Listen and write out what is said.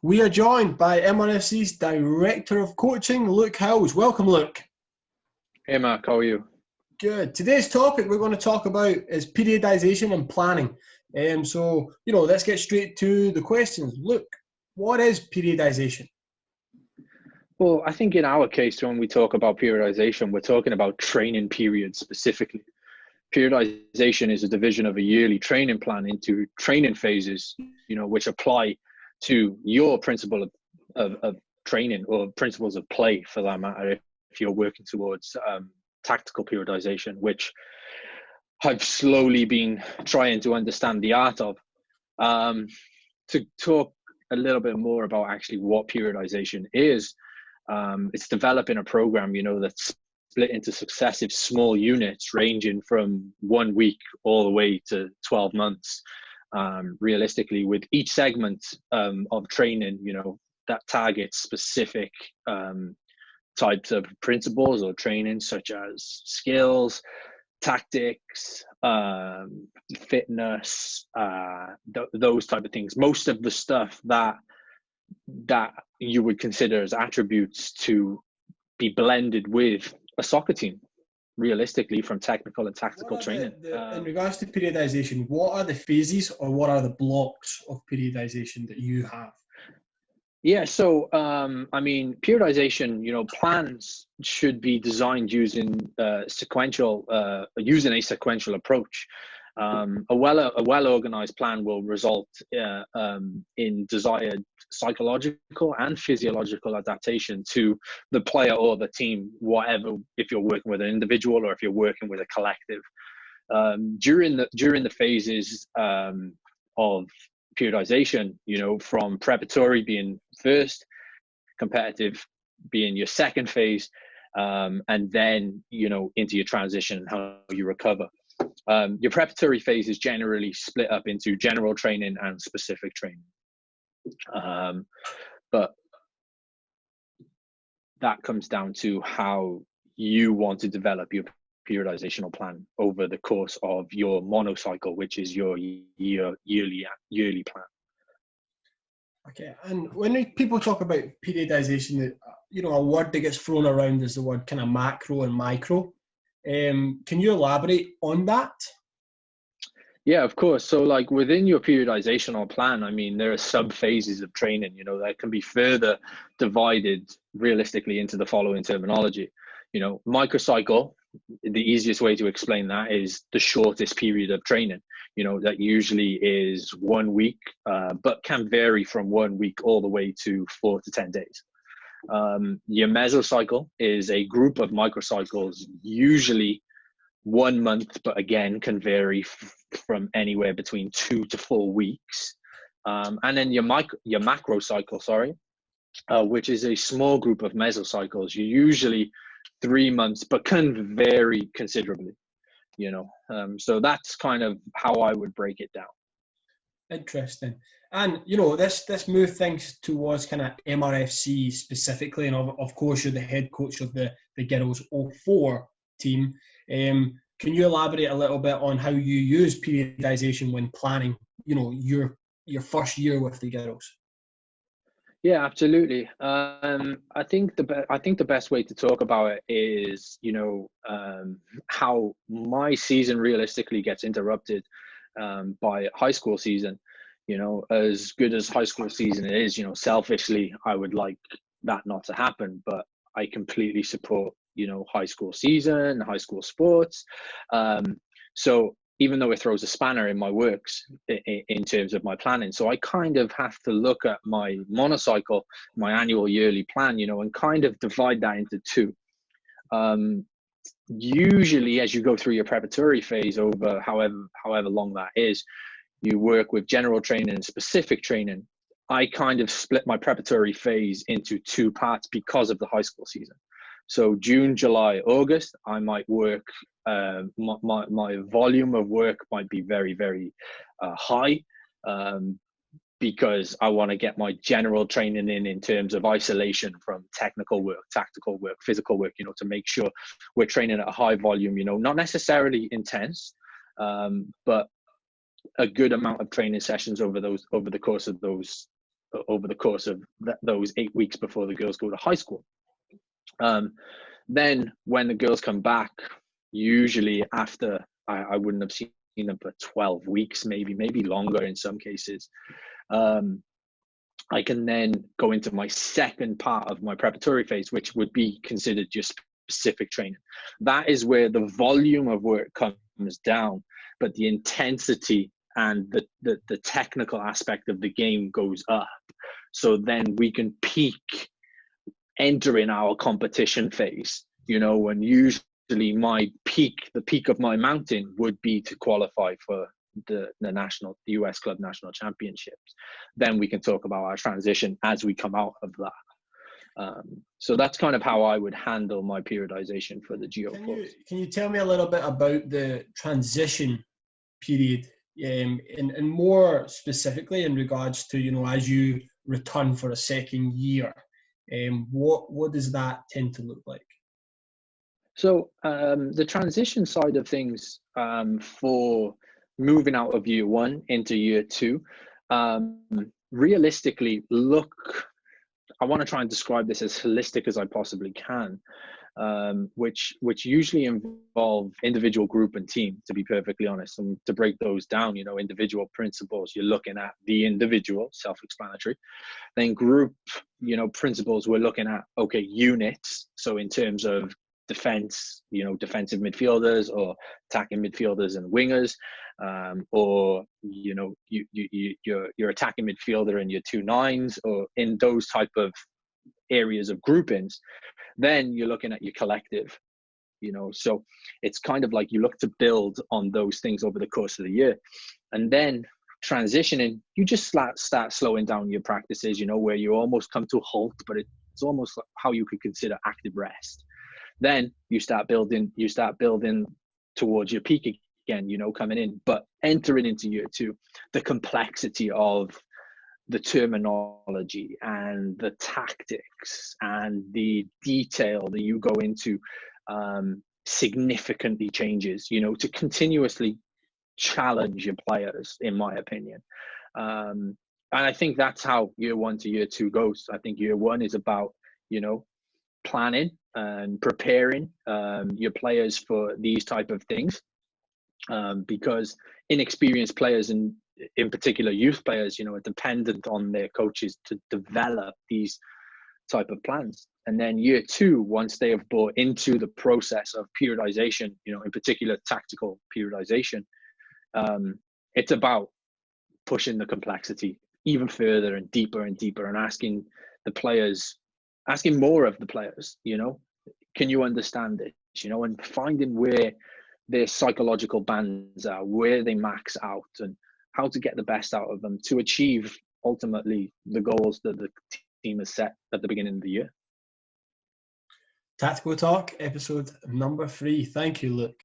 We are joined by MRFC's Director of Coaching, Luke Howes. Welcome, Luke. Hey, Mark, how are you? Good. Today's topic we're going to talk about is periodization and planning. Let's get straight to the questions. Luke, what is periodization? Well, I think in our case, when we talk about periodization, we're talking about training periods specifically. Periodization is a division of a yearly training plan into training phases, which apply to your principle of training or principles of play, for that matter, if you're working towards tactical periodization, which I've slowly been trying to understand the art of. To talk a little bit more about actually what periodization is, it's developing a program, that's split into successive small units ranging from 1 week all the way to 12 months, realistically, with each segment of training, that targets specific types of principles or training, such as skills, tactics, fitness, those type of things. Most of the stuff that you would consider as attributes to be blended with a soccer team, realistically, from technical and tactical training. In regards to periodization, what are the phases or what are the blocks of periodization that you have? Yeah, so periodization, plans should be designed using a sequential approach. A well organized plan will result in desired psychological and physiological adaptation to the player or the team, whatever, if you're working with an individual or if you're working with a collective. During the phases of periodization, from preparatory being first, competitive being your second phase, and then into your transition and how you recover. Your preparatory phase is generally split up into general training and specific training, but that comes down to how you want to develop your periodizational plan over the course of your monocycle, which is your yearly plan. Okay, and when people talk about periodization, a word that gets thrown around is the word kind of macro and micro. Can you elaborate on that? Yeah, of course. So like within your periodizational plan, there are sub phases of training, that can be further divided realistically into the following terminology. Microcycle, the easiest way to explain that is the shortest period of training, that usually is 1 week, but can vary from 1 week all the way to 4 to 10 days. Your mesocycle is a group of microcycles, usually 1 month, but again can vary from anywhere between 2 to 4 weeks. And then your macrocycle, which is a small group of mesocycles, usually 3 months, but can vary considerably. So that's kind of how I would break it down. Interesting. And this move things towards kind of MRFC specifically, and of course you're the head coach of the Girls 04 team. Can you elaborate a little bit on how you use periodization when planning, your first year with the girls? Yeah, absolutely. I think the best way to talk about it is, how my season realistically gets interrupted by high school season. As good as high school season is, selfishly, I would like that not to happen, but I completely support, high school season, high school sports. So even though it throws a spanner in my works in terms of my planning. So I kind of have to look at my monocycle, my annual yearly plan, and kind of divide that into two. Usually as you go through your preparatory phase over however long that is, you work with general training and specific training. I kind of split my preparatory phase into two parts because of the high school season. So June, July, August, I might work, my volume of work might be very, very high because I want to get my general training in terms of isolation from technical work, tactical work, physical work, to make sure we're training at a high volume, not necessarily intense, but a good amount of training sessions over the course of those over the course of those 8 weeks before the girls go to high school. Then when the girls come back, usually after, I wouldn't have seen them for 12 weeks, maybe longer in some cases. I can then go into my second part of my preparatory phase, which would be considered just specific training. That is where the volume of work comes down, but the intensity and the technical aspect of the game goes up. So then we can enter in our competition phase, when usually the peak of my mountain would be to qualify for the US Club National Championships. Then we can talk about our transition as we come out of that. So that's kind of how I would handle my periodization for the GO4. Can you tell me a little bit about the transition period, and more specifically in regards to, as you return for a second year, what does that tend to look like? So the transition side of things, for moving out of year one into year two, realistically, I want to try and describe this as holistic as I possibly can, which usually involve individual, group, and team, to be perfectly honest. And to break those down, individual principles, you're looking at the individual, self-explanatory. Then group, principles, we're looking at, okay, units. So in terms of defense, defensive midfielders or attacking midfielders and wingers, or your attacking midfielder and your 2 9s, or in those type of areas of groupings. Then you're looking at your collective, so it's kind of like you look to build on those things over the course of the year. And then transitioning, you just start slowing down your practices, where you almost come to a halt, but it's almost like how you could consider active rest. Then you start building towards your peak again, coming in. But entering into year two, the complexity of the terminology and the tactics and the detail that you go into significantly changes, to continuously challenge your players, in my opinion. And I think that's how year one to year two goes. I think year one is about, planning and preparing your players for these type of things, because inexperienced players, and in particular youth players, are dependent on their coaches to develop these type of plans. And then year two, once they have bought into the process of periodization, in particular tactical periodization, it's about pushing the complexity even further and deeper and asking more of the players, can you understand it, and finding where their psychological bands are, where they max out, and how to get the best out of them to achieve ultimately the goals that the team has set at the beginning of the year. Tactical Talk, episode number 3. Thank you, Luke.